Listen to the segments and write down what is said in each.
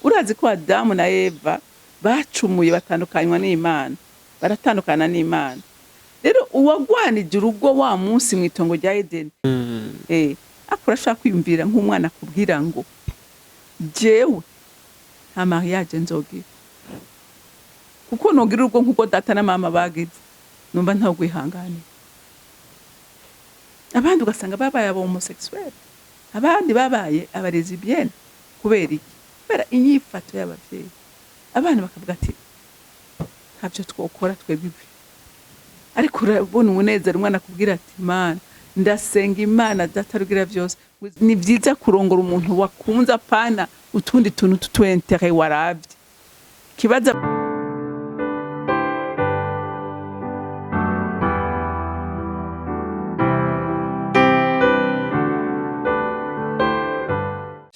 urazi ko Adamu na Eva bacumuye batandukanywa n'Imana, baratandukana n'Imana. Rero uwagwanije urugo wa munsi mwitongo rya Edeni, akurashaka kwiyumvira nk'umwana kubwira ngo jewe nta mariage nzogira, kuko nogira urugo nk'uko data na mama bagize, numva ntaho gwihanganira. Abandi ugasanga babaye abo homosexuel, abandi babaye abarezi bien. Kubera iki? Kubera inyifato y'abavyeyi. Abana bakavuga ati ntavyo twokora twebwe ibi. Ariko urabona umunezero umwana kubwira ati Mana ndasenga Imana datarugira vyose. Ni vyiza kurongora umuntu wakunze apana utundi tuntu tutwentere waravye. Kibaza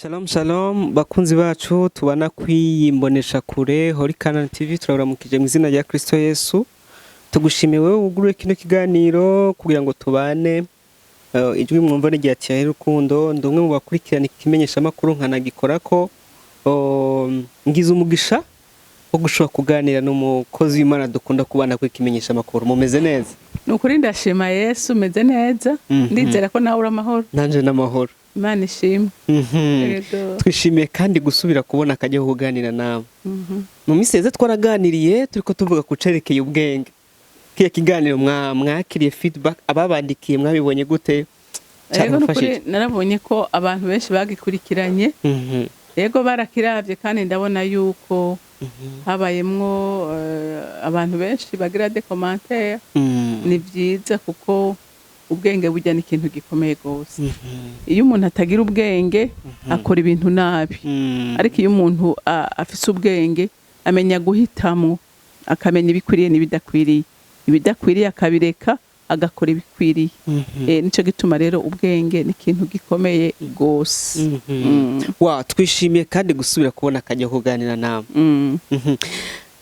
Shalom shalom bakunzi bacu tubana kw'imboneshakure hori CANAAN TV, turaburamukije mu izina rya Kristo Yesu. Tugushimiye wewe uguruye kino kiganiro kugira ngo tubane ijwi mwumva n'igihe cyahe rukundo. Ndumwe mu bakurikirana ikimenyesha makuru nkanagikorako ngize umugisha wo gushobora kuganira n'umukozi w'Imana dukunda kubana kw'ikimenyesha makuru. Mumeze neza? Nukuri ndashima Yesu, meze neza. Ndizera ko nawe uramahoro. Nanje n'amahoro. Imana ishimwe. Twishimiye kandi gusubira kubona akajya kuganira nawe. Mu minsi yeze twaraganiriye turiko tuvuga ku cerekeye ubwenge. Kiya kiganiro mwakiriye feedback ababandikiye mwabibonye gute? Yego nukuri narabonye ko abantu benshi bagikurikiranye. Yego barakiravye kandi ndabona yuko habayemwo abantu benshi bagira des commentaires. Ni vyiza kuko ubwenge burya ni ikintu gikomeye gose. Iyo umuntu atagira ubwenge akora ibintu nabi, ariko iyo umuntu afise ubwenge amenya guhitamwo, akamenya ibikwiriye n'ibidakwiriye, ibidakwiriye akabireka agakora ibikwiriye. Nico gituma rero ubwenge ni ikintu gikomeye gose. Twishimiye kandi gusubira kubona akajya kuganira nawe.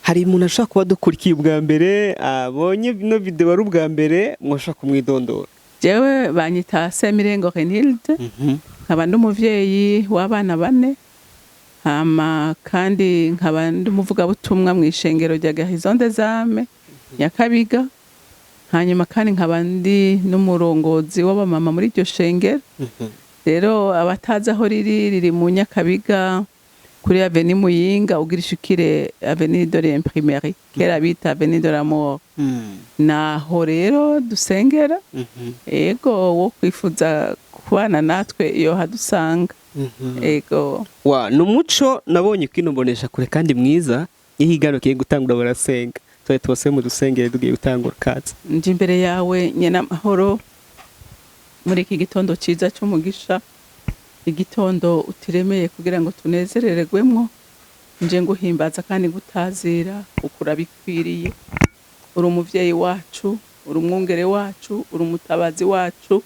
Hari umuntu ashaka kuba dukurikiye ubwa mbere abonye no video ari ubwa mbere mwashaka kumwidondora? Jewe banyita SEMIRENGO Renilde, nkaba ndi umuvyeyi w'abana 4, kandi nkaba ndi umuvugabutumwa mu ishengero rya Gahizonde Zame Nyakabiga. Hanyuma kandi nkaba ndi n'umurongozi w'abamama muri iryo shengero. Rero abatazi aho riri mu Nyakabiga kuri Avenue Muyinga ugirishukire Avenue de l'Imprimerie, kera bita Avenue de la Mort. Naho rero dusengera. Ego wo kwifuza kubana natwe iyo hadusanga. Ego numuco nabonye kwino mboneshakure kandi mwiza ihigano kiye gutangura barasenga. Twe twose mu dusengere dugiye gutangura kaza. Nje imbere yawe nyena mahoro muri iki gitondo ciza cy'umugisha, igitondo utiremeye kugira ngo tunezerererwemwo. Nje nguhimbaza kandi gutazira ukura bikwiriye. Uri umuvyeyi wacu, uri umwungere wacu, uri umutabazi wacu.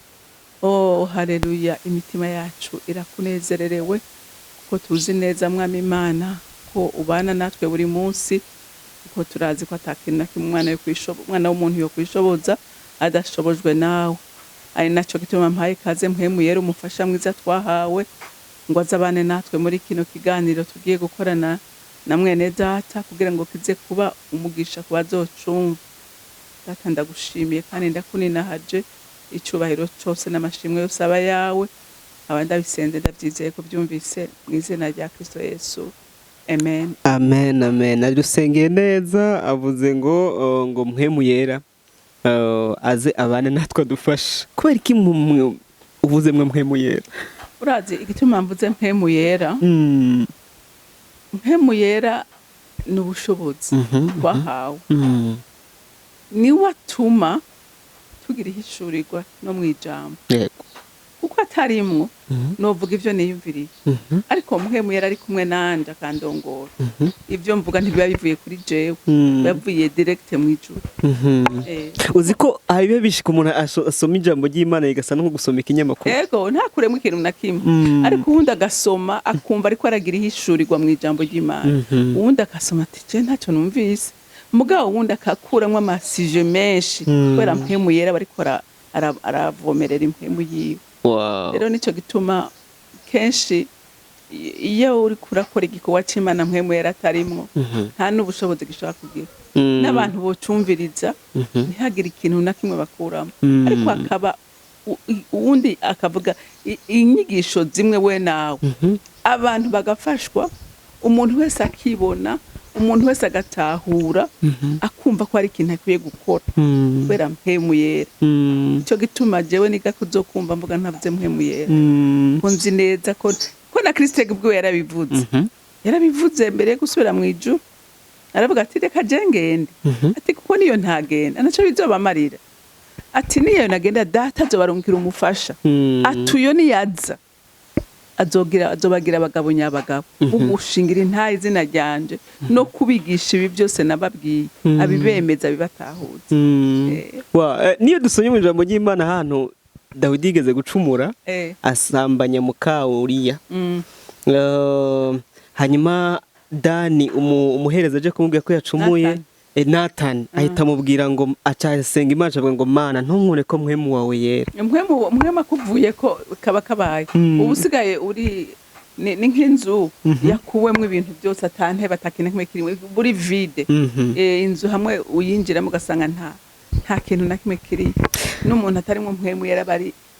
Haleluya, imitima yacu irakunezererewe kuko tuzi neza Mwami Imana ko ubana natwe buri munsi, kuko turazi ko atakintu na kimwe umwana w'umuntu yo kwishoboza adashobojwe nawe. Ari naco gituma mpaye kaze mpwemuyera umufasha mwiza twahawe ngo azabane natwe muri kino kiganiro tugiye gukorana na mwene data kugira ngo kize kuba umugisha kubazocumva. Data ndagushimiye kandi ndakuninahaje, icubahiro cyose n'amashimwe yose aba yawe. Abandi abisenze ndabyizeye ko byumvise mu izina rya Kristo Yesu. Amen. Amen, amen. Adusengeye neza avuze ngo mpwemuyera aze abane natwe dufasha. Kubera iki uvuze mpwemuyera? Urazi igituma mvuze mpwemuyera? Mpwemuyera ni ubushobozi twahawe. Ni watuma tugira ihishurirwa no mwijambo. Yego. Kuko atarimwo novuga ivyo niyumviriye. Ariko mpwemuyera ari kumwe nanje akandongora. Ivyo mvuga ntibiba bivuye kuri jewe, bavuye direct mu ijuru. Uzi ko ahibe bishika umuntu asoma ijambo ry'Imana igasa no gusoma ikinyamakuru. Yego, ntakuremwe ikintu na kimwe. Ariko uwundi agasoma akumva ariko aragira ihishurirwa mu ijambo ry'Imana. Uwundi akasoma ati je ntacyo numvise. Mugabo uwundi akakuramwo amasije menshi kubera mpwemuyera bariko aravomerera impwemu yiwe. Rero nico gituma kenshi iyo uri kurakora igikorwa c'Imana mpwemu yera atarimwo nta n'ubushobozi gishobora kugira n'abantu bocumviriza ntihagire ikintu na kimwe bakuramo ariko akaba uwundi akavuga inyigisho zimwe we nawe abantu bagafashwa umuntu wese akibona umuntu wese agatahura akumva ko ari ikintu akwiye gukora kubera mpwemu yera ico gituma jewe niga kuzokumva mvuga ntavuze mpwemu yera nzi neza ko na Kristo bwiwe yarabivuze mbere yo gusubira mu ijuru aravuga ati reka je ngende ati kuko niyo ntagenda naco bizobamarira ati niyo nagenda data azobarungikira umufasha atuyo niyaza azobagira abagabo nyabagabo ugushingira intaye izina ryanje no kubigisha ibi byose nababwiye abibemeza bibatahuza niyo dusomye mu ijambo ry'Imana hano Dawidi yigeze gucumura asambanya muka Uriya hanyuma Dani umuhereza aje kumubwira ko yacumuye Nathan ahita mubwira ngo acasenga Imana avuga ngo Mana ntunkure ko mpwemu wawe yera mpwemu akuvuye ko kaba kabaye ubusigaye uri ni nk'inzu yakuwemwe ibintu byose atante batakine kimwe buri vide inzu hamwe uyinjiramo ugasanga nta kintu na kimwe kiri n'umuntu atarimo mpwemu yera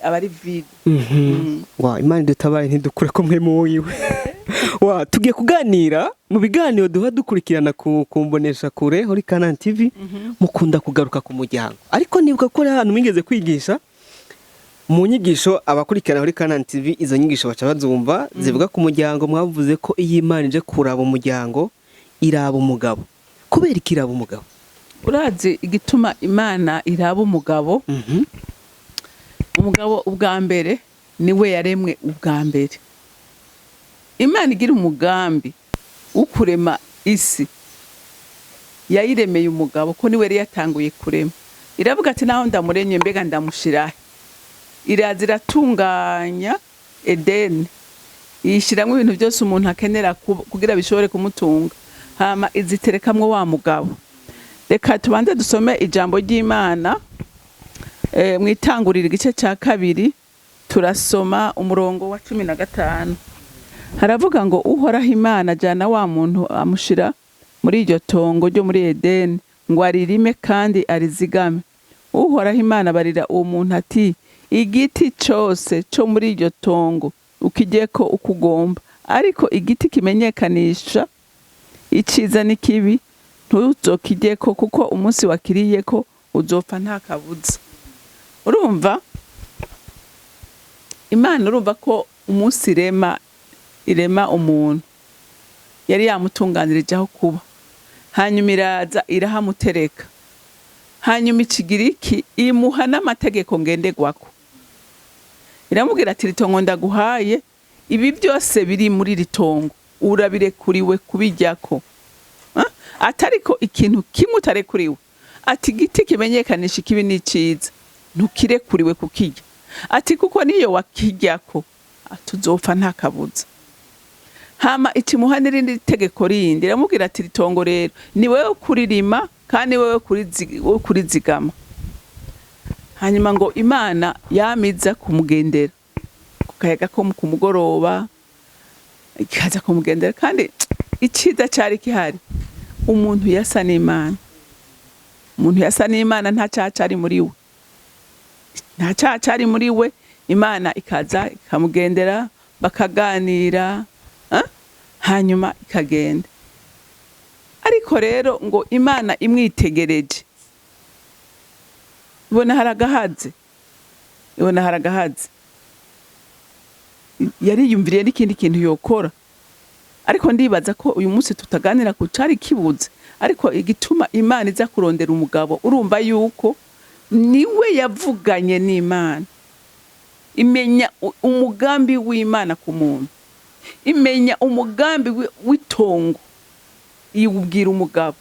abari vide Imana dutabare ntidukure ko mpwemu wiwe tugiye kuganira mu biganiro duha dukurikirana ku mboneshakure kuri CANAAN TV mukunda kugaruka ku muryango ariko nibuka ko hano mwigeze kwigisha mu nyigisho abakurikirana kuri CANAAN TV izo nyigisho baca bazumva zivuga ku muryango mwavuze ko iyo Imana ije kuraba umuryango iraba umugabo kubera ikiraba umugabo urazi igituma Imana iraba umugabo umugabo ubwa mbere niwe yaremwe ubwa mbere Imana igira umugambi ukurema isi yayiremeye umugabo ko niwe yari yatanguye kurema iravuga ati naho ndamurenye mbega ndamushirahe iraza iratunganya Edeni yishiramwe ibintu byose umuntu akenera kugira bishobore kumutunga hama iziterekamwe wa mugabo reka tubanze dusome ijambo ry'Imana mwitangurira igice cya 2 turasoma umurongo wa 15 haravuga ngo uhoraho Imana jana wa muntu amushira muri iryo tongo ryo muri Edeni ngo aririme kandi arizigame uhoraho Imana barira uwo muntu ati igiti cyose cyo muri iryo tongo ukijyeko ukugomba ariko igiti kimenyekanisha iciza n'ikibi ntuzokijyeko kuko umunsi wakiriyeko uzopfa nta kabuza urumva Imana urumva ko umunsi irema umuntu yari yamutunganirije aho kuba hanyuma iraza irahamutereka hanyuma ikigiriki imuha n'amategeko ngenderwako iramubwira ati ritongo ndaguhaye ibi byose biri muri ritongo urabirekuriwe kubijyako atariko ikintu kimwe utarekuriwe ati igiti kimenyekanisha ikibi n'iciza ntukirekuriwe kukijya ati kuko niyo wakijyako atuzopfa nta kabuza hama ikimuha n'irindi tegeko rindi iramubwira ati ritongo rero ni wewe kuririma kandi wewe kurizigama hanyuma ngo Imana yamiza kumugendera kukayaga ko ku mugoroba ikaza kumugendera kandi iciza cyari kihari umuntu yasa n'Imana nta cyacari muri we nta cyacari muri we Imana ikaza ikamugendera bakaganira hanyuma ikagenda ariko rero ngo Imana imwitegereje ibona haragahaze yariyumviriye n'ikindi kintu yokora ariko ndibaza ko uyu munsi tutaganira ku cari kibuze ariko igituma Imana iza kurondera umugabo urumva yuko niwe yavuganye n'Imana imenya umugambi w'Imana ku muntu imenya umugambi w'itongo iwubwira umugabo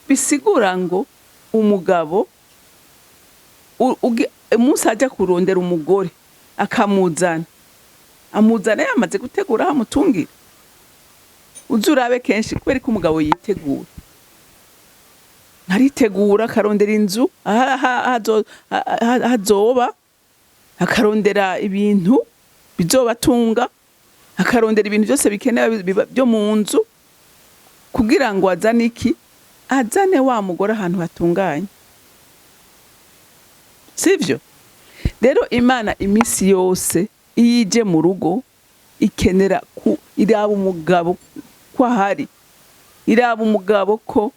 bisigura ngo umugabo umunsi ajya kurondera umugore amuzana yamaze gutegura amutungira uzurabe kenshi kubera ko umugabo yitegura ntaritegura akarondera inzu hazoba akarondera ibintu bizobatunga akarondera ibintu byose bikenewe byo mu nzu kugira ngo azane iki, azane wa mugore ahantu hatunganye, sivyo? Rero Imana iminsi yose iyo ije mu rugo ikenera iraba umugabo ko ahari, iraba umugabo ko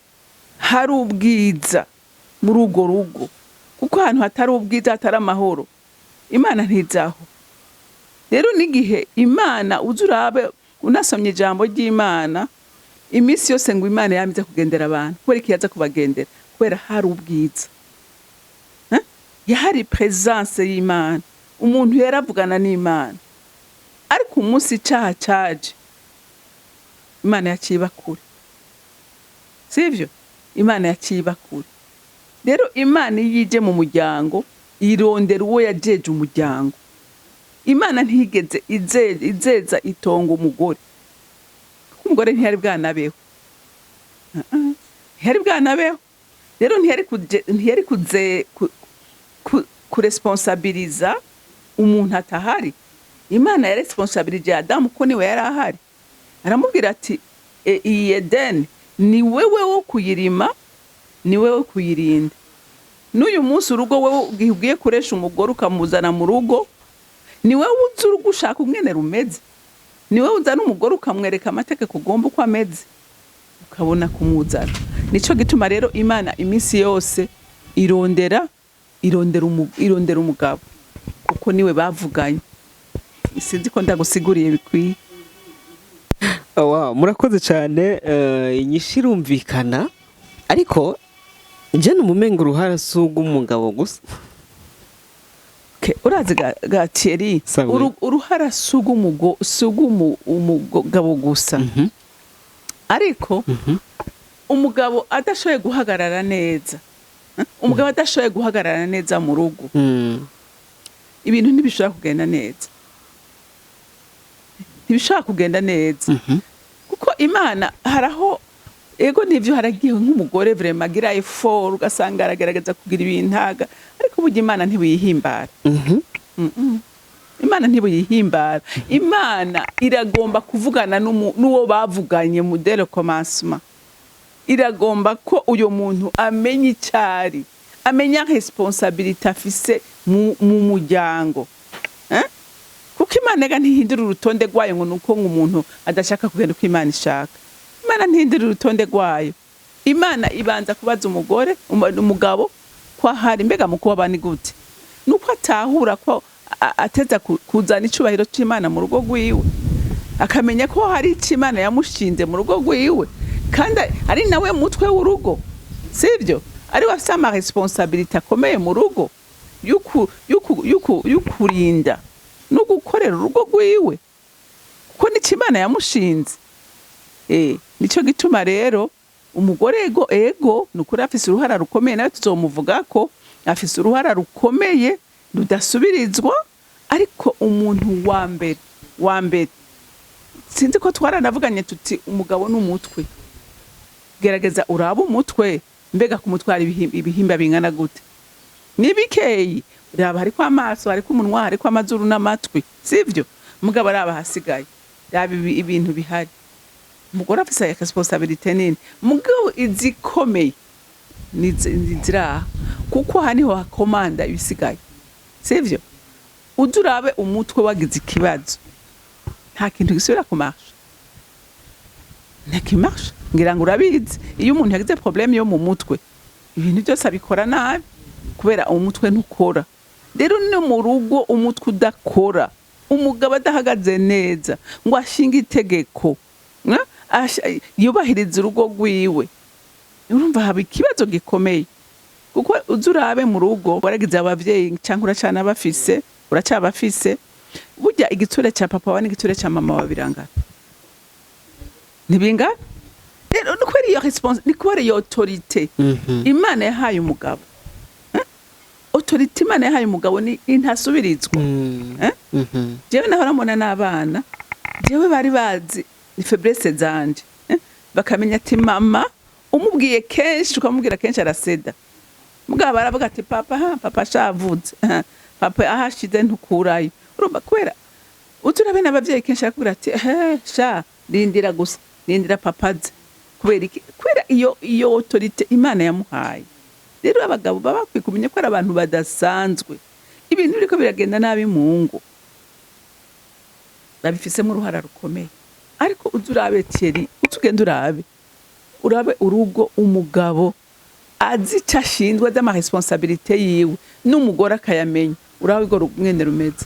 hari ubwiza muri urwo rugo, kuko ahantu hatari ubwiza hatari amahoro Imana ntizaho. Rero n'igihe Imana uzurabe unasomye ijambo ry'Imana iminsi yose ngo Imana yamize kugendera abantu, kubera iki yaza kubagendera? Kubera hari ubwiza, yahari presence y'Imana, umuntu yaravugana n'Imana. Ariko umunsi icaha caje Imana yaciba kure, sivyo? Imana yaciba kure. Rero Imana yije mu muryango irondera uwo yajeje umuryango. Imana ntigeze izeza itongo umugore, umugore ntiyari bwanabeho, ntiyari bwanabeho. Rero ntiyari kuresponsabiliza umuntu atahari. Imana yari responsabilize Adamu ko niwe yari ahari, aramubwira ati iyi Edeni ni wewe wo kuyirima, ni wewe kuyirinda. N'uyu munsi urugo wewe ugiye kuresha umugore ukamuzana mu rugo, ni wewe uzi urugo ushaka umwene rumeze, ni wewe uzana umugore ukamwereka amategeko ugomba uko ameze, ukabona kumuzana. Nico gituma rero Imana iminsi yose irondera umugabo, kuko niwe bavuganye. Sinzi ko ndagusiguriye bikwiye. Wow, murakoze cyane. Inyishu irumvikana, ariko nje numumenga uruhara sugu umugabo gusa. Urazi ga Thierry, uruhara sugu umugabo gusa. Ariko umugabo adashoboye guhagarara neza, umugabo adashoboye guhagarara neza mu rugo, ibintu ntibishobora kugenda neza, ntibishobora kugenda neza. Kuko Imana haraho ego nivyo haragiye nk'umugore vraiment agira effort ugasanga aragerageza kugira ibintaga, ariko burya Imana ntibuyihimbara. Imana ntibuyihimbara. Imana iragomba kuvugana n'uwo bavuganye mu dès le commencement. Iragomba ko uyo muntu amenya icari, amenya responsabilité afise mu muryango. Kuko Imana ega ntihindura urutonde rwayo ngo nuko umuntu adashaka kugenda uko Imana ishaka. Imana ntihindura urutonde rwayo. Imana ibanza kubaza umugabo ko ahari, mbega mu kuba bani gute, nuko atahura ko ateza kuzana icubahiro c'Imana mu rugo rwiwe, akamenya ko hari ic'Imana yamushinze mu rugo rwiwe, kandi ari nawe mutwe w'urugo, sivyo? Ari wafise ama responsabilité akomeye mu rugo y'ukurinda no gukorera urugo rwiwe, kuko n'ic'Imana yamushinze. Nico gituma rero umugore ego nukuri afise uruhara rukomeye, nawe tuzomuvuga ko afise uruhara rukomeye rudasubirizwa. Ariko umuntu wa mbere sinzi ko twaranavuganye tuti umugabo n'umutwe. Gerageza uraba umutwe, mbega ku mutwe hari ibihimba bingana gute? Ni bikeyi. Raba hariko amaso, hariko umunwa, hariko amazuru n'amatwi, sivyo? Umugabo araba hasigaye, raba ibintu bihari. Umugore afise responsabilité nini, mugabo izikomeye nizira, kuko haniho hakomanda ibisigaye, sivyo? Udurabe umutwe wagize ikibazo, nta kintu gisubira kumarsha, ntakimarsha. Ngira ngo urabizi, iyo umuntu yagize problème yo mu mutwe, ibintu byose abikora nabi, kubera umutwe ntukora. Rero no mu rugo umutwe udakora, umugabo adahagaze neza ngo ashinga itegeko, yubahiriza urugo rwiwe, urumva haba ikibazo gikomeye. Kuko uzurabe mu rugo waragize abavyeyi cyangwa uracana bafise, uracabafise, burya igiture cya papa wa n'igiture cya mama wa birangana, ntibingana. Rero nukweri iyo ni kubera iyo autorité Imana yahaye umugabo. Autorité Imana yahaye umugabo ni intasubirizwa. Jewe nahora mbona n'abana, jewe bari bazi ni faiblesse zanje, bakamenya ati mama umubwiye kenshi ukamubwira kenshi araseda, mugabo baravuga ati papa shavuze, papa ahashize ntukurayo. Urumva kubera uturabe n'abavyeyi kenshi akubwira ati sha rindira gusa rindira papaze kubera iki kubera iyo autorite Imana yamuhaye. Rero abagabo baba bakwiye kumenya ko ari abantu badasanzwe, ibintu biriko biragenda nabi mu ngo babifisemo uruhara rukomeye. Ariko uzurabe Thierry, utugenda urabe urugo umugabo azi icyo ashinzwe z'ama responsabilité yiwe n'umugore akayamenya, urabe urwo mwene rumeze,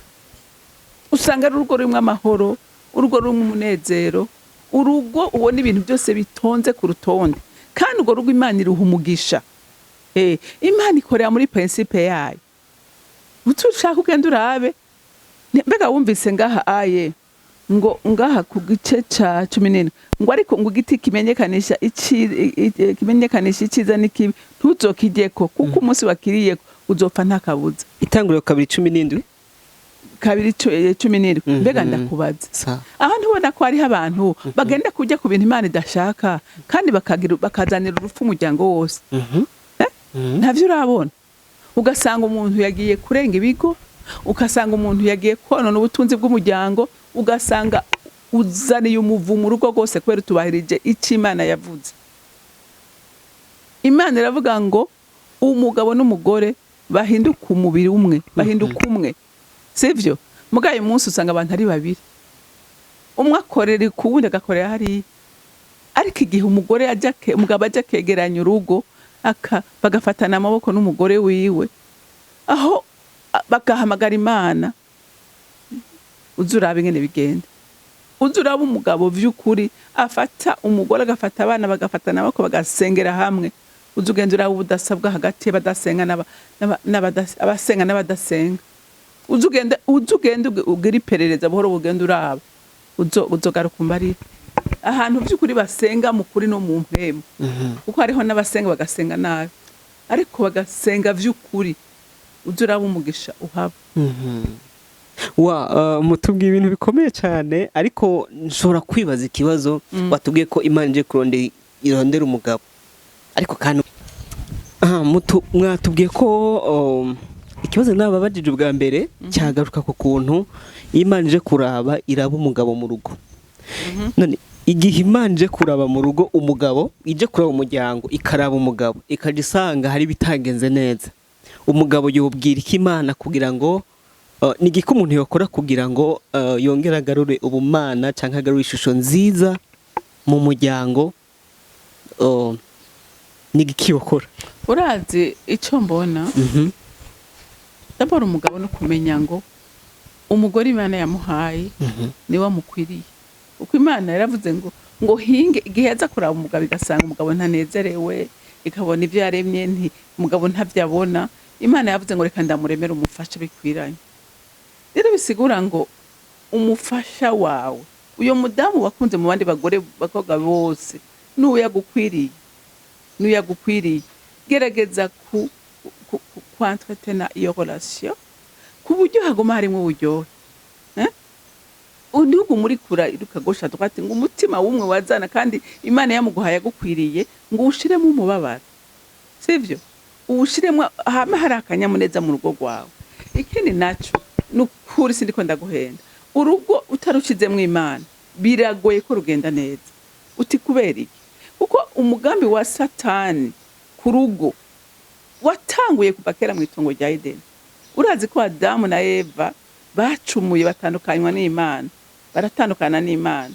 usanga ari urugo rurimo amahoro, urugo rurimo umunezero, urugo ubona ibintu byose bitonze ku rutonde, kandi urwo rugo Imana iruha umugisha. Imana ikorera muri principe yayo. Utushaka ugenda urabe, mbega wumvise ngaha aye ngo ngaha ku gice ca 17 ngo ariko ngo igiti kimenyekanisha iciza n'ikibi ntuzokijyeko kuko umunsi wakiriyeko uzopfa nta kabuza. Itanguriro 2:17 2:17. Mbega ndakubaza aha ntubona ko hariho abantu bagenda kujya ku bintu Imana idashaka kandi bakazanira urupfu umuryango wose. Ntavyo urabona, ugasanga umuntu yagiye kurenga ibigo, ugasanga umuntu yagiye konona ubutunzi bw'umuryango, ugasanga uzaniye umuvumo urugo rwose kubera tubahirije icyo Imana yavuze. Imana iravuga ngo umugabo n'umugore bahinduka umubiri umwe, bahinduka umwe, sivyo? Mugaye umunsi usanga abantu ari babiri, umwe akorera ku wundi agakorera hariya. Ariko igihe umugabo ajya kegeranya urugo bagafatana amaboko n'umugore wiwe, aho bagahamagara Imana, uzurabe ingene bigenda. Uzurabe umugabo vy'ukuri afata umugore agafata abana bagafatana amaboko bagasengera hamwe. Uzugenda urabe ubudasabwa hagati y'abadasenga abasenga n'abadasenga. Uzugenda ugira iperereza buhoro bugenda uraba, uzogaruka umbarira ahantu vy'ukuri basenga mu kuri no mu mpemu. Kuko hariho n'abasenga bagasenga nabi, ariko bagasenga vy'ukuri uzurabe umugisha uhaba. Mutubwiye ibintu bikomeye cyane, ariko nshobora kwibaza ikibazo. Watubwiye ko Imana ije irondera umugabo, ariko kandi mwatubwiye ko ikibazo nababajije ubwa mbere cyagaruka ku kuntu Imana ije kuraba iraba umugabo mu rugo. None igihe Imana ije kuraba mu rugo umugabo, ije kuraba umuryango ikaraba umugabo, ikaje isanga hari bitagenze neza, umugabo yobwira iki Imana kugira ngo nigiko umuntu yakora kugira ngo yongere agarure ubumana canke agarure ishusho nziza mu muryango? Nigiki yokora? Urazi ico mbona, dabora umugabo no kumenya ngo umugore Imana yamuhaye niwe amukwiriye. Uko Imana yaravuze ngo hinge igihe yaza kuraba umugabo igasanga umugabo ntanezerewe, ikabona ivyo yaremye umugabo ntavyabona, Imana yavuze ngo reka ndamuremera umufasha bikwiranye. Rero bisigura ngo umufasha wawe, uyo mudamu wakunze mu bandi bakobwa bose, nuyagukwiriye, gerageza ku entretena iyo relation ku buryo hagoma harimo uburyohe. Udugu muri kura irukagosha twati ngo umutima wumwe wazana kandi Imana yamuguhaye gukwiriye ngo ushiremo umubabaro, sivyo? Ushiremo hama hari akanyamuneza mu rugo rwawe. Ikindi naco nukuri sindiko ndaguhenda, urugo utarushizemo Imana biragoye ko rugenda neza. Uti kubera iki? Kuko umugambi wa Satani ku rugo watanguye kuva kera mu itongo rya Edeni. Urazi ko Adamu na Eva bacumuye batandukanywa n'Imana, baratandukana n'Imana.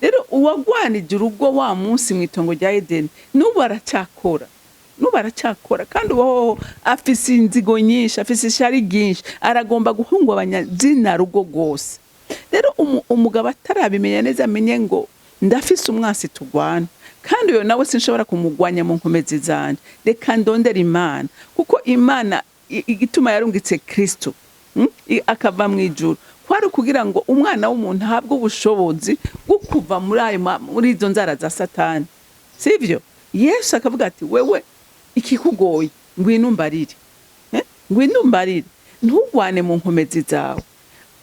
Rero uwagwanije urugo wa munsi mu itongo rya Edeni n'ubu aracakora kandi uwo afise inzigo nyinshi, afise ishari ryinshi, aragomba guhungabanya zina rugo rwose. Rero umugabo atarabimenya neza amenye ngo ndafise umwasi tugwana, kandi uyo nawe sinshobora kumugwanya mu nkomezi zanje, reka ndondera Imana. Kuko Imana igituma yarungitse Kristo akava mu ijuru kwari kugira ngo umwana w'umuntu ahabwe ubushobozi bwo kuva muri izo nzara za Satani, sivyo? Yesu akavuga ati wewe ikikugoye ngwino umbarire, ntugwane mu nkomezi zawe.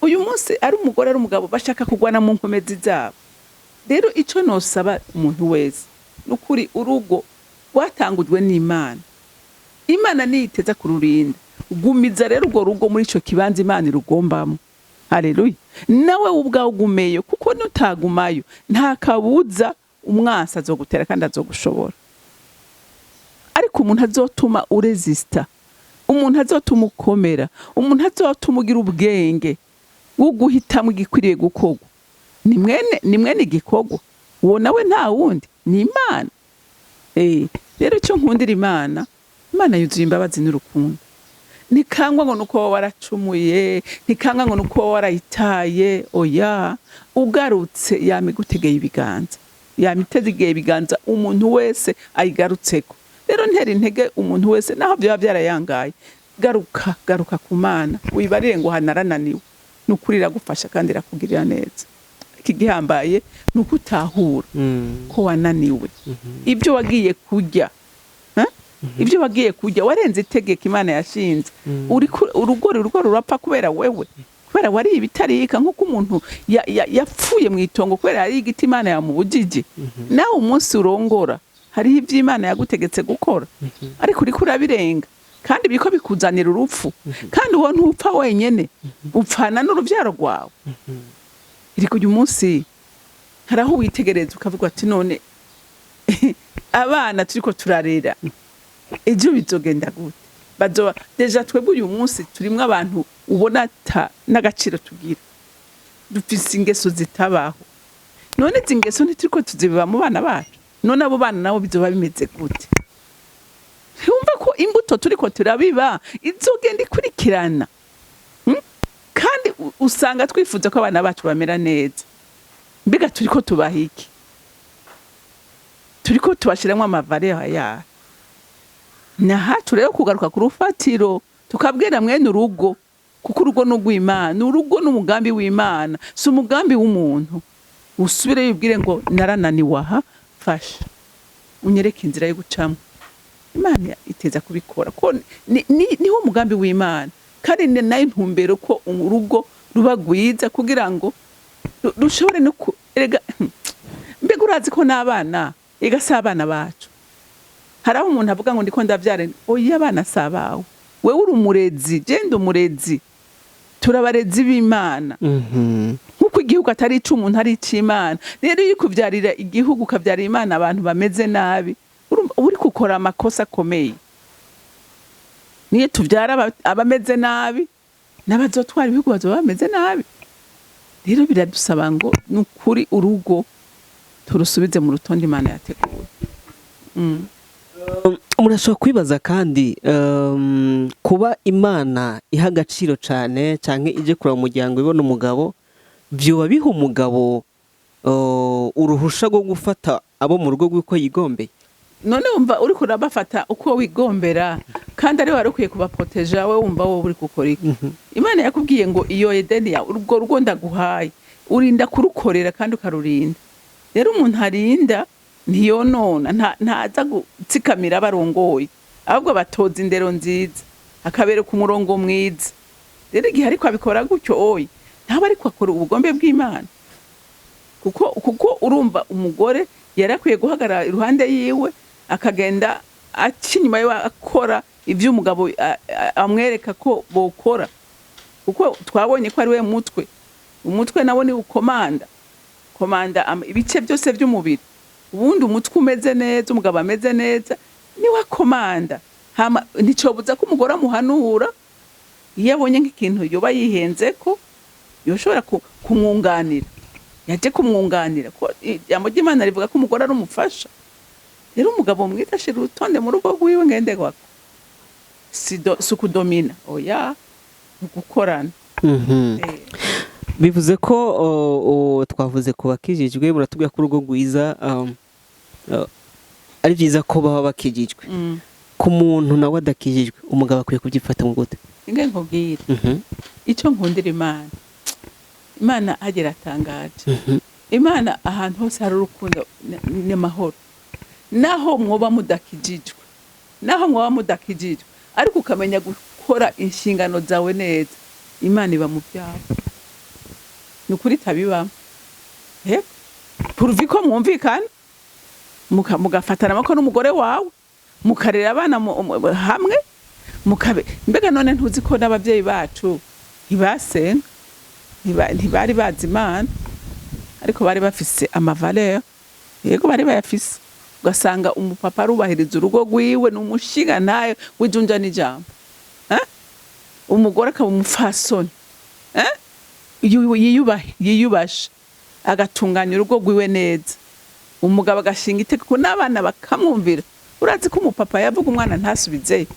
Uyu munsi ari umugore ari umugabo bashaka kugwana mu nkomezi zabo. Rero ico nosaba umuntu wese nukuri urugo rwatangujwe n'Imana, Imana niyiteza kururinda. Gumiza rero urwo rugo muri ico kibanza Imana irugombamo, haleluya. Nawe ubwawe ugumeyo, kuko nutagumayo nta kabuza umwasa azogutera kandi azogushobora. Ariko umuntu azotuma uresista, umuntu azotuma ukomera, umuntu azotuma ugira ubwenge wo guhitamo igikwiriye gukorwa, ni mwene igikorwa uwo nawe nta wundi, ni Imana. Rero icyo nkundira Imana yuzuye imbabazi n'urukundo. Ntikangwa ngo nuko waracumuye, ntikangwa ngo nuko warayitaye, oya, ugarutse yamigutegeye ibiganza, yamitegeye ibiganza umuntu wese ayigarutseko. Rero ntera intege umuntu wese naho byo byarayangaye, garuka ku Mana, wibarire ngo hanarananiwe, nukuri iragufasha kandi irakugirira neza. Ikigihambaye nuko utahura ko wananiwe, ibyo wagiye kurya, ibyo wagiye kurya warenze itegeko Imana yashinze, urugo rurapfa kubera wewe, kubera wari ibitarika, nk'uko umuntu yapfuye mu itongo kubera ari igiti Imana yamubujije. Nawe umunsi urongora hariho ibyo Imana yagutegetse gukora, ariko uriko urabirenga kandi biko bikuzanira urupfu, kandi uwo ntupfa wenyene, upfana n'uruvyaro rwawe. Iriko uyu munsi haraho witegereza ukavuga ati none abana turiko turarera ejo bizogenda gute? Bazoba deja twebwe uyu munsi turimwe abantu ubona n'agaciro tugira, dufise ingeso zitabaho. None izi ngeso ntituriko tuzibiba mu bana bacu, none abo bana nabo bizoba bimeze gute? Yumva ko imbuto turiko turabiba izogenda ikurikirana, kandi usanga twifuza ko abana bacu bamera neza. Mbega turiko tubaha iki? Turiko tubashiramo amavaleur yayo. Naha tureo kugaruka ku rufatiro tukabwira mwene urugo, kuko urugo no rw'Imana, urugo n'umugambi w'Imana, si umugambi w'umuntu. Usubire yibwire ngo narananiwe aha, fasha unyereke inzira yo gucamo. Imana iteza kubikora ko niho umugambi w'Imana, kandi nayo ntumbero ko urugo ruba rwiza kugira ngo rushobore no erega. Mbega urazi ko n'abana ega si abana bacu. Haraho umuntu avuga ngo ndiko ndavyare, oya abana sabawe, wewe uri umurezi, genda umurezi, turabarezi b'Imana. Nkuko igihugu atari ic'umuntu ari ic'Imana. Rero iyo kuvyarira igihugu ukavyarira Imana abantu bameze nabi, uri gukora amakosa akomeye. Niyo tuvyara abameze nabi, n'abazotwara ibihugu bazoba bameze nabi. Rero biradusaba ngo nukuri urugo turusubize mu rutonde Imana yateguye. Murashobora kwibaza kandi kuba Imana iha agaciro cyane canke ije kuraba umuryango ibona umugabo, byoba biha umugabo uruhusha rwo gufata abo mu rugo rw'uko yigombeye? None wumva uri kurabafata uko wigombera, kandi ari wari ukwiye kubaproteja, we wumva wowe uri gukora iki? Imana yakubwiye ngo iyo Edeni ya urwo rugo ndaguhaye, urinda kurukorera kandi ukarurinda. Rero umuntu arinda ntiyonona, ntaza gutsikamira barongoye, ahubwo batoza indero nziza, akabereka umurongo mwiza. Rero igihe ariko abikora gutyo oyi, ntaba ariko akora ubugombe bw'Imana, kuko urumva umugore yarakwiye guhagarara iruhande yiwe, akagenda akinyuma yiwe akora ivyo umugabo amwereka ko bokora, kuko twabonye ko ari we umutwe nawo ni ukomanda ibice byose by'umubiri. Ubundi umutwe umeze neza, umugabo ameze neza, niwe akomanda. Nticobuza ko umugore amuhanura iyo abonye nk'ikintu yoba yihenze ko yoshobora kumwunganira, yaje kumwunganira. Ijambo ry'Imana rivuga ko umugore ari umufasha. Rero umugabo mwiza ashira urutonde mu rugo rwiwe ngende gwako, si ukudomina, oya, gukorana. Bivuze ko twavuze ku bakijijwe, muratubwira ko urugo rwiza ari byiza ko baba bakijijwe. Ku muntu nawe adakijijwe, umugabo akwiye kubyifata mu gute? Inge nkubwira icyo nkundira Imana agera atangaje. Imana ahantu hose hari urukundo n'amahoro. Naho mwoba mudakijijwe, ariko ukamenya gukora inshingano zawe neza, Imana iba mu byawe. Nukuri tabibamo. Puruvi ko mwumvikana, mugafatana amako n'umugore wawe, mukarera abana hamwe, mbega none ntuzi ko n'abavyeyi bacu ntibasenga? ntibari bazi Imana, ariko bari bafise amavaleur, yego bari bayafise. Ugasanga umupapa arubahiriza urugo rwiwe, n'umushinga nayo wijunja n'ijambo, umugore akaba umupfasoni, yiyubashe, agatunganya urugo rwiwe neza, umugabo agashinga itegeko n'abana bakamwumvira. Urazi ko umupapa yavuga umwana ntasubizeyo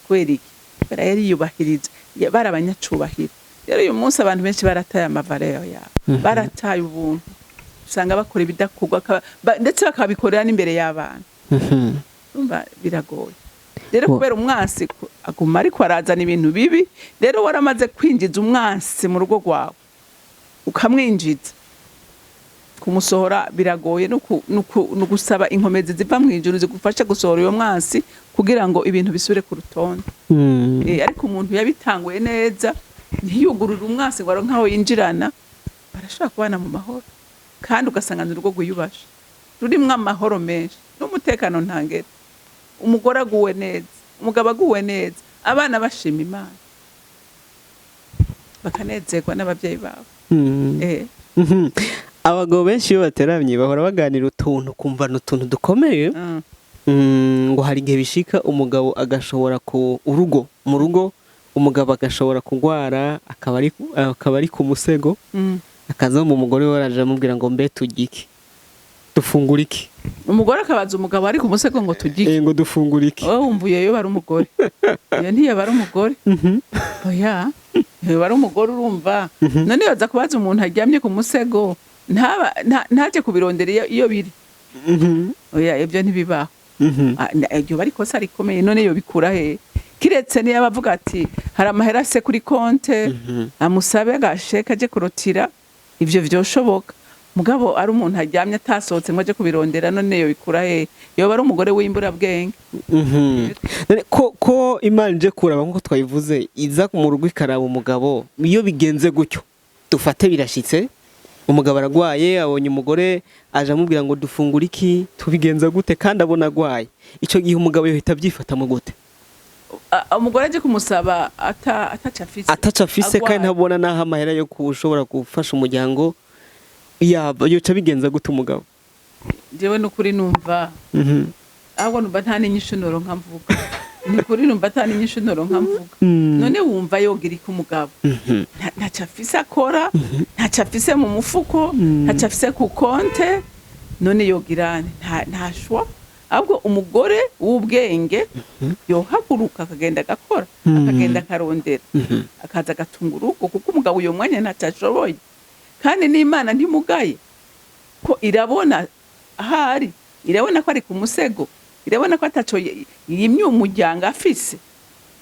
kubera iki? Kubera yari yubahiriza, bari abanyacubahiro. Rero uyu munsi abantu benshi barataye amavaleur yabo, barataye ubuntu, usanga bakora ibidakorwa ndetse bakabikorera n'imbere y'abana. Urumva biragoye. Rero kubera umwansi aguma ariko arazana ibintu bibi, rero waramaze kwinjiza umwansi mu rugo rwawe, ukamwinjiza, kumusohora biragoye. no gusaba inkomezi ziva mu ijuru zigufasha gusohora uyo mwansi kugira ngo ibintu bisubire ku rutonde. Ariko umuntu yabitanguye neza, ntiyugurura umwansi ngo aronke aho yinjirana, barashobora kubana mu mahoro, kandi ugasanga urugo rwiyubashe rurimwo amahoro menshi n'umutekano ntangere. Umugore aguwe neza, umugabo aguwe neza, abana bashima Imana, bakanezerwa n'ababyeyi babo. Abagabo benshi iyo bateramye bahora baganira utuntu, kumva n'utuntu dukomeye. Ngo hari igihe bishika umugabo agashobora mu rugo umugabo agashobora kugwara, akaba ari ku musego, akaza mu mugore we araje amubwira ngo mbe tugike, dufungura iki? Umugore akabaza umugabo ari ku musego ngo tugike, ngo dufungura iki? Wumvuye yo bari umugore, iyo ntiyaba ari umugore. Oya, iyo bari umugore urumva. None yoza kubaza umuntu aryamye ku musego, ntaje kubirondera iyo biri. Oya, ibyo ntibibaho. Ibyo bari kosa rikomeye. None yo bikura he? Kiretse niyo bavuga ati hari amahera se kuri konte, amusabe agasheka aje kurotira, ivyo vyoshoboka. Mugabo ari umuntu aryamye atasohotse ngo aje kubirondera, none yo bikura he? Yo bari umugore w'imbura bwenge. Ko Imana ije kuraba nkuko twayivuze, iza mu rugo ikaraba umugabo. Iyo bigenze gutyo, dufate birashitse, umugabo aragwaye, abonye umugore aje amubwira ngo dufungura iki, tubigenza gute kandi abona agwaye? Ico gihe umugabo yohita abyifata mu gute? Umugore aje kumusaba ataca afise kandi ntabona naho amahera yo kushobora gufasha umuryango, yoca bigenza gute umugabo? Jewe n'ukuri numva ahubwo numva nta n'inyishu noronka mvuga. N'ukuri numva nta n'inyishu noronka mvuga. None wumva yogira iki umugabo? Ntaca afise akora, ntaca afise mu mufuko, ntaca afise ku konte, none yogirane? Nta shwa. Ahubwo umugore w'ubwenge yohaguruka akagenda agakora, akagenda akarondera, akaza agatunga urugo, kuko umugabo uyo mwanya ntaco ashoboye. Kandi n'Imana ntimugaye, ko irabona ahari, irabona ko ari ku musego, irabona ko ataco yimye umuryango afise.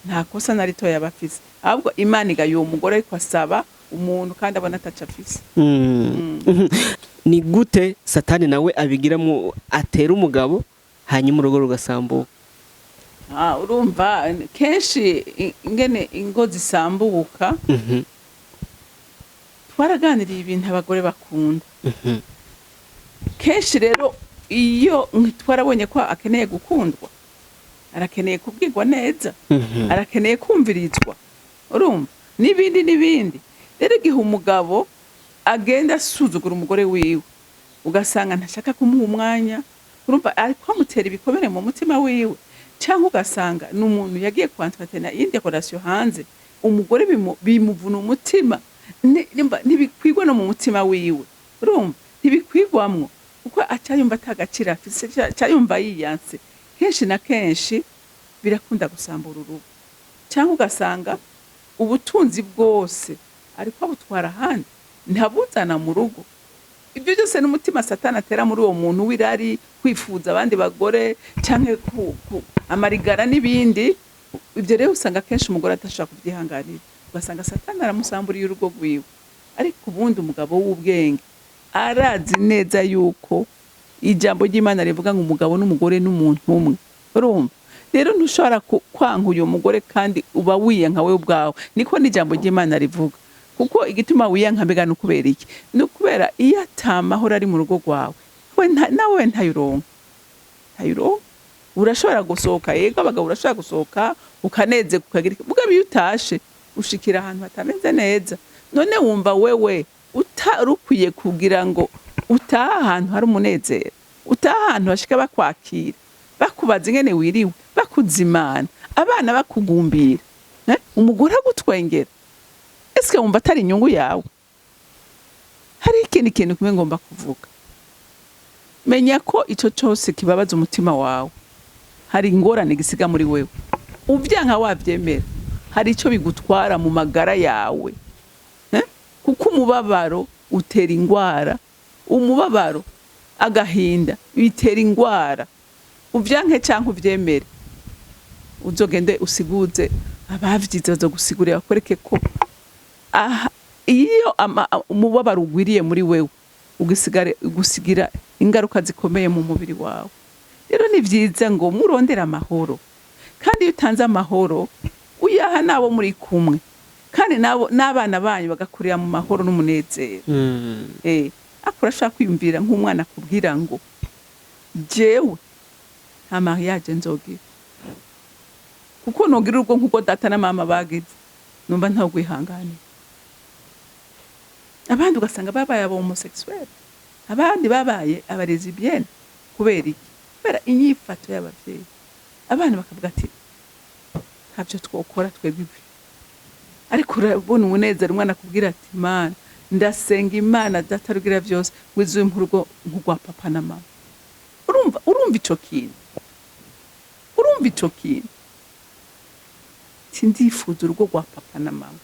Nta kosa na rito yaba afise. Ahubwo Imana igaye uwo mugore ariko asaba umuntu kandi abona ataco afise. Ni gute Satani nawe abigiramo atera umugabo hanyuma urugo rugasambuka? Urumva kenshi ingene ingo zisambuka, twaraganiriye ibintu abagore bakunda. Kenshi rero iyo twarabonye ko akeneye gukundwa, arakeneye kubwirwa neza, arakeneye kumvirizwa, urumva n'ibindi. Rero igihe umugabo agenda asuzugura umugore wiwe, ugasanga ntashaka kumuha umwanya, urumva ariko amutera ibikomere mu mutima wiwe, cyangwa ugasanga n'umuntu yagiye kwantratena iyindi relation hanze, umugore bimuvuna umutima, ntibikwigwa no mu mutima wiwe, urumva ntibikwigwamwo, kuko acyayumva atagacira afise, cyayumva yiyanse. Kenshi na kenshi birakunda gusambura urugo, cyangwa ugasanga ubutunzi bwose ariko abutwara ahandi, ntabuzana mu rugo. Ibyo byose n'umutima Satani atera muri uwo muntu w'irari, kwifuza abandi bagore, cyangwa amarigara n'ibindi. Ibyo rero usanga kenshi umugore atashaka kubyihanganira, ugasanga Satani aramusamburiye urugo rwiwe. Ariko ubundi umugabo w'ubwenge arazi neza yuko ijambo ry'Imana rivuga ngo umugabo n'umugore n'umuntu umwe, urumva. Rero ntushobora kwanka uyo mugore kandi uba wiyanka wewe ubwawe, niko n'ijambo ry'Imana rivuga. Kuko igituma wiyanka mbega n'ukubera iki? N'ukubera iyo atamahoro ari mu rugo rwawe, nawe ntayuronka. Urashobora gusohoka, yego abagabo urashobora gusohoka ukaneze kukagira, mugabe iyo utashe ushikira ahantu hatameze neza. none wumva wewe utarukwiye kugira ngo utaha ahantu hari umunezero, utaha ahantu hashika bakwakira, bakubaza ingene wiriwe, bakuzimana, abana bakugumbira, umugore agutwengera. Eske wumva atari inyungu yawe? Hari ikindi kintu kimwe ngomba kuvuga. Menya ko ico cyose kibabaza umutima wawe, hari ingorane gisiga muri wewe. Uvyanka wavyemera, hari ico bigutwara mu magara yawe. Kuko umubabaro utera ingwara, umubabaro agahinda bitera ingwara. Uvyanke canke uvyemere, uzogende usiguze abavyize bazogusigurira bakwereke ko iyo umubabaro ugwiriye muri wewe gusigira ingaruka zikomeye mu mubiri wawe. Rero ni vyiza ngo murondera amahoro, kandi iyo utanze amahoro uyaha nabo muri kumwe, kandi n'abana banyu bagakurira mu mahoro n'umunezero. Urashaka kwiyumvira nk'umwana akubwira ngo jewe nta mariage nzogira, kuko nogira urugo nk'uko data na mama bagize, numva nta kwihanganira. Abandi ugasanga babaye abo homosexuel, abandi babaye abarezibiyene. Kubera iki? Kubera inyifato y'abavyeyi. Abana bakavuga ati ntabyo twokora twebwe ibi. Ariko urabona umunezero umwana akubwira ati Mana ndasenga Imana data rugira vyose wizuye mu rugo nk'ugwa papa na mama. Urumva ico kintu? Urumva ico kintu? Sindifuza urugo rwa papa na mama.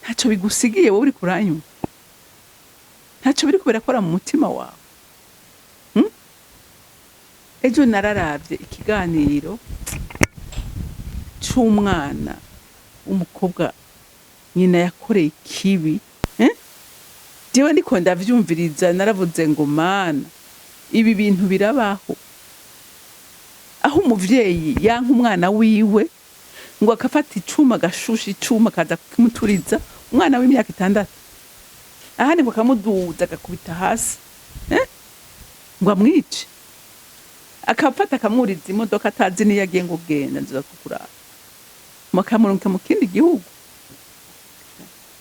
Ntacyo bigusigiye wowe uri kuranyuma, ntacyo biri kuberakora mu mutima wawe. Ejo nararavye ikiganiro c'umwana umukobwa nyina yakoreye ikibi. Jewe ndiko ndavyumviriza naravuze ngo Mana, ibi bintu birabaho, aho umuvyeyi yanka umwana wiwe ngo akafata icuma gashusha icuma kaza kumuturiza umwana w'imyaka 6, ahandi ngo kamuduza agakubita hasi ngo amwice, akafata akamuriza imodoka atazi niyo agiye ngo genda nziza kukurara mukamurunka mu kindi gihugu.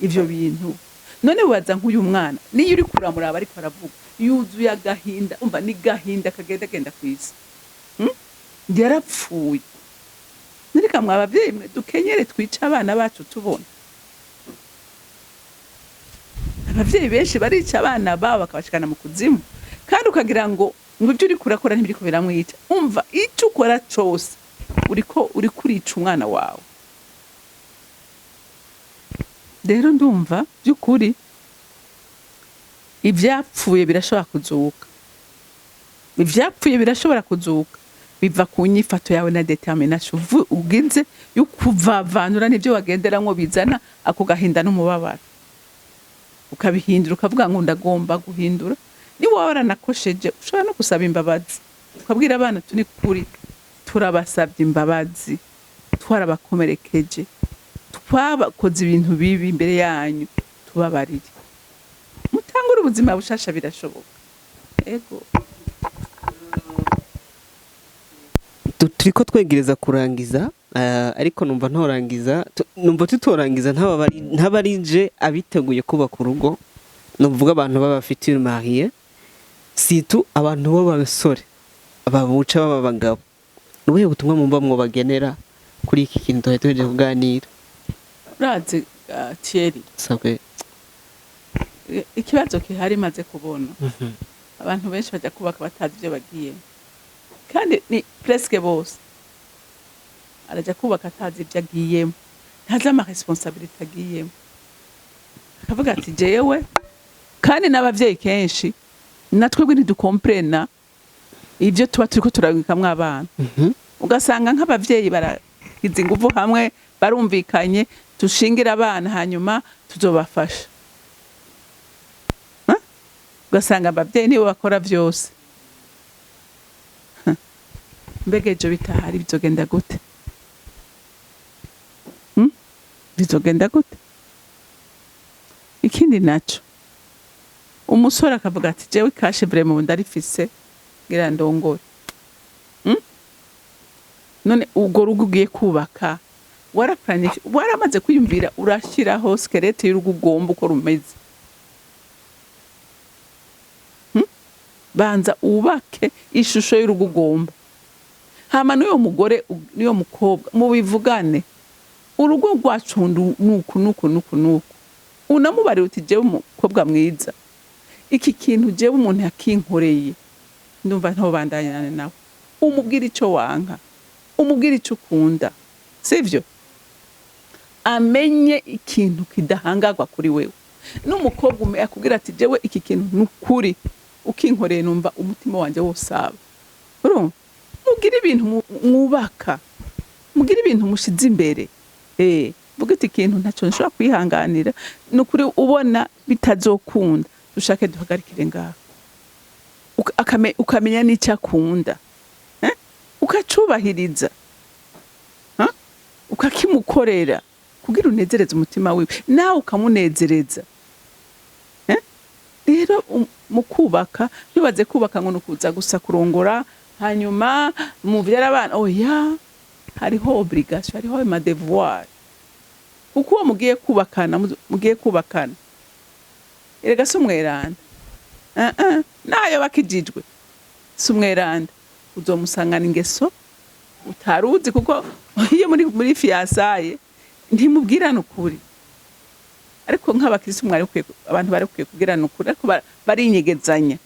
Ivyo bintu none waza nk'uyu mwana niyo uri kuramuraba ariko aravuga yuzuye agahinda, umva ni gahinda kagenda kwisi. Yarapfuye. Nirika mwabavyeyi mwe dukenyere twica abana bacu tubona. Abavyeyi benshi barica abana babo bakabashikana mu kuzimu, kandi ukagira ngo ibyo uri kurakora ntibiriko biramwica. Umva icyo ukora cyose uri kurica umwana wawe. Rero ndumva by'ukuri ivyapfuye birashobora kuzuka, ivyapfuye birashobora kuzuka, biva ku nyifato yawe na determination ugize yo kuvavanura n'ibyo wagenderamwo bizana ako gahinda n'umubabaro, ukabihindura ukavuga ngo ndagomba guhindura. Ni wowe waranakosheje ushobora no gusaba imbabazi, ukabwira abana tuni kuri turabasabye imbabazi, twarabakomerekeje, twabakoze ibintu bibi imbere yanyu, tubabarire, mutangure ubuzima bushasha. Birashoboka. Ego turiko twegereza kurangiza, ariko numva ntorangiza, numva tutorangiza ntabarije abiteguye kubaka urugo. Nuvuga abantu babafitiye mariye, situ abantu b'abasore ababuca b'abagabo. Nubuhe butumwa mumba mwo bagenera kuri iki kintu tuhejeje kuganira? Urazi Thierry, sabwe ikibazo kihari maze kubona abantu benshi bajya kubaka batazi ibyo bagiye, kandi ni presque bose arajya kubaka atazi ibyo agiyemo, ntazi ama responsabilité agiyemo, akavuga ati jewe. Kandi n'abavyeyi kenshi natwebwe ntidukomprena ibyo tuba turiko turabikamwo abana. Ugasanga nk'abavyeyi baragize ingufu hamwe, barumvikanye tushingira abana hanyuma tuzobafasha. Ugasanga abavyeyi nibo bakora vyose. Mbega ejo bitahari bizogenda gute? Bizogenda gute? Ikindi naco umusore akavuga ati jewe kashe vraiment ndarifise ngira ndongore. None ubwo rugo ugiye kubaka waramaze kwiyumvira urashiraho skelete y'urugo ugomba uko rumeze. Banza ubake ishusho y'urugo ugomba, hama n'uyo mugore n'uyo mukobwa mubivugane, urugo rwacu nuku unamubari uti jewe umukobwa mwiza, iki kintu jewe umuntu yakinkoreye ndumva ntobandanyana nawe. Umubwira ico wanka, umubwira ico ukunda, sivyo? Amenye ikintu kidahangagwa kuri wewe. N'umukobwa akubwira ati jewe iki kintu nukuri ukinkoreye numva umutima wanje wosaba. Urumva? Mugira ibintu mwubaka, mugira ibintu mushize imbere. Vuga ati ikintu ntaco nshobora kwihanganira, nukuri ubona bitazokunda, dushake duhagarikire ngaho. Ukamenya n'icyo akunda, ukacubahiriza, ukakimukorera kugira unezereze umutima wiwe, nawe ukamunezereza. Rero mu kubaka ntibaze kubaka ngo nukuza gusa kurongora hanyuma muvyara abana. Oya, hariho obligation, hariho ma devoir. Kuko uwo mugiye kubakana erega si umweranda, nayo bakijijwe si umweranda, uzomusangana ingeso utaruzi. Kuko iyo muri fiyasaye ntimubwirana ukuri, ariko nk'abakirisi abantu bari kwiye kubwirana ukuri, ariko barinyegezanya.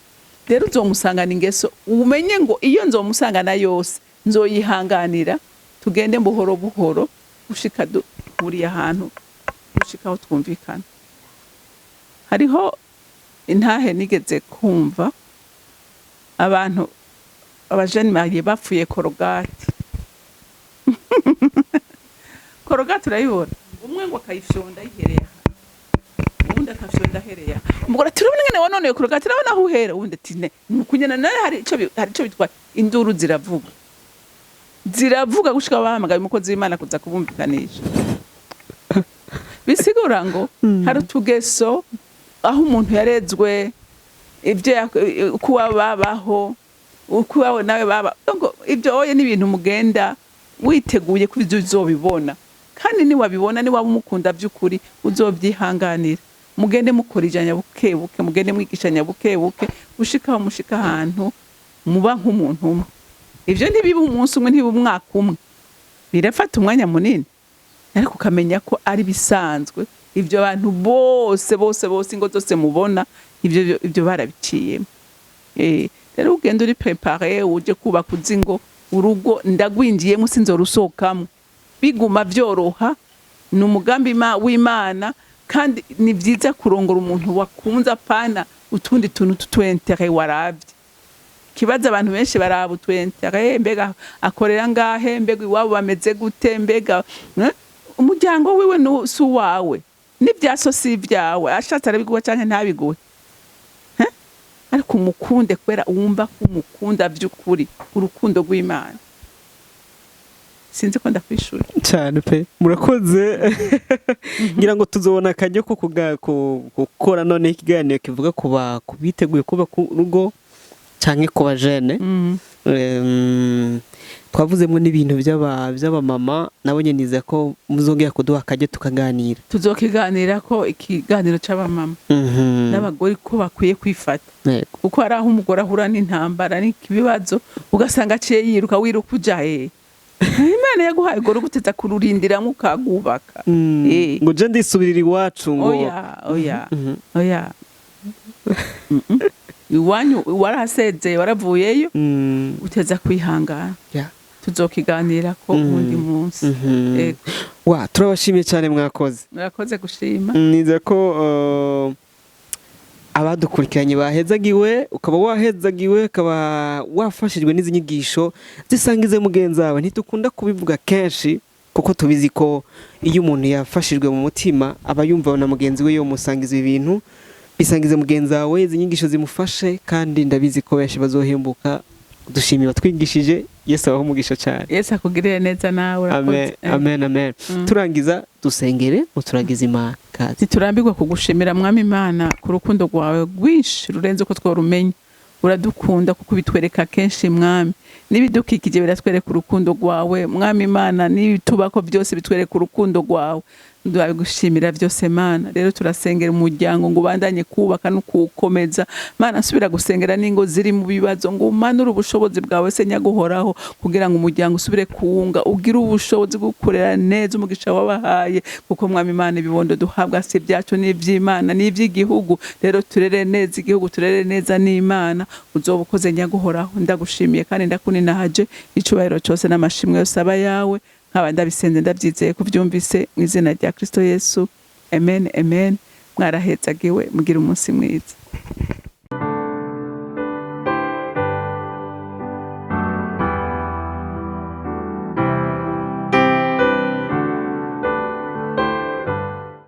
Rero uzomusangana ingeso, umenye ngo iyo nzomusangana yose nzoyihanganira, tugende buhoro buhoro gushika duhuriye ahantu, gushika aho twumvikana. Hariho intahe nigeze kumva, abantu abajeni mariye bapfuye korogati. Korogati urayibona, umwe ngo akayifyonda yihereye, uwundi akafyonda ahereye. Umugore ati urabona ngene wanoneye korogati, urabona aho uhera. Uwundi ati nukunyana naye hari ico bitwa induru ziravuga gushika bahamagaye umukozi w'Imana kuza kubumvikanisha. Bisigura ngo hari utugeso aho umuntu yarezwe, ivyo kuba babaho, ukubaho nawe baba. Donc ivyo oye n'ibintu mugenda witeguye ko ivyo uzobibona, kandi ni wabibona, ni waba umukunda by'ukuri uzobyihanganira. Mugende mukorijanya bukebuke, mugende mwigishanya bukebuke, ushika mushika ahantu muba nk'umuntu umwe. Ivyo ntibiba umunsi umwe, ntibiba umwaka umwe, birafata umwanya munini, ariko ukamenya ko ari bisanzwe. Ivyo abantu bose ingo zose mubona ivyo barabiciyemo. Rero ugenda uri prepare, uje kubaka uzingo, urugo ndagwinjiyemo sinzorusokamwe, biguma vyoroha. Ni umugambi w'Imana, kandi ni vyiza kurongora umuntu wakunze, apana utundi tuntu tutwentere waravye. Kibaza abantu benshi baraba utwentere, mbega akorera ngahe, mbega iwabo bameze gute, mbega umuryango wiwe si uwawe, n'ivyaso si ivyawe, ashatse arabiguha canke ntabiguhe. Ariko umukunde kubera wumva ko umukunda vy'ukuri, urukundo rw'Imana. Sinzi ko ndakwishura cyane pe. Murakoze. Ngira ngo tuzobona akajyo ko gukora none ikiganiro kivuga kubiteguye kuba ku rugo canke ku bajene. Twavuzemo n'ibintu by'abamama, nabonye niza ko muzongera kuduha akajyo tukaganira. Tuzokiganira ko ikiganiro c'abamama n'abagore ko bakwiye kwifata, kuko hari aho umugore ahura n'intambara n'ikibazo, ugasanga aciye yiruka wiruka Imana yaguhaye gore guteza kururindira mukagubaka. Ngo je ndisubirira iwacu ngo oya. Iwanyu warahasezeye, waravuyeyo, uteza kwihangana. Tuzokiganira ko undi munsi. Turabashimiye cyane, mwakoze. Murakoze gushima. Niza ko abadukurikiranye bahezagiwe, ukaba wahezagiwe, ukaba wafashijwe n'izi nyigisho zisangize mugenzi wawe. Ntitukunda kubivuga kenshi kuko tubizi ko iyo umuntu yafashijwe mu mutima aba yumva na mugenzi we yo musangiza ibintu. Bisangize mugenzi wawe, izi nyigisho zimufashe, kandi ndabizi ko benshi bazohembuka. Dushimiye batwigishije. Yesu abahe umugisha cyane. Yesu akugirire neza nawe. Amen. Turangiza dusengere, uturagize Imana. Ntiturambirwa kugushimira Mwami Imana ku rukundo rwawe rwinshi rurenze uko tworumenya. uradukunda kuko bitwereka kenshi mwami, n'ibidukikije biratwereka urukundo rwawe mwami Imana, n'ibitubako byose bitwereka urukundo rwawe. Ndabigushimira byose Mana. Rero turasengera umuryango ngo ubandanye kubaka no kuwukomeza Mana, nsubira gusengera n'ingo ziri mu bibazo ngo umanure ubushobozi bwawe se nyaguhoraho, kugira ngo umuryango usubire kuwunga, ugire ubushobozi bwo gukorera neza umugisha wabahaye, kuko mwami Imana ibibondo duhabwa si byacu n'ivy'Imana n'ivy'igihugu. Rero turere neza igihugu, turere neza n'Imana, uzoba ukoze nyaguhoraho. Ndagushimiye kandi ndakuninahaje, icubahiro cyose n'amashimwe yose aba yawe, nkaba ndabisenze ndabyizeye kuvyumvise mu izina rya Kristo Yesu, amen amen. Mwarahetsagiwe, mugira umunsi mwiza.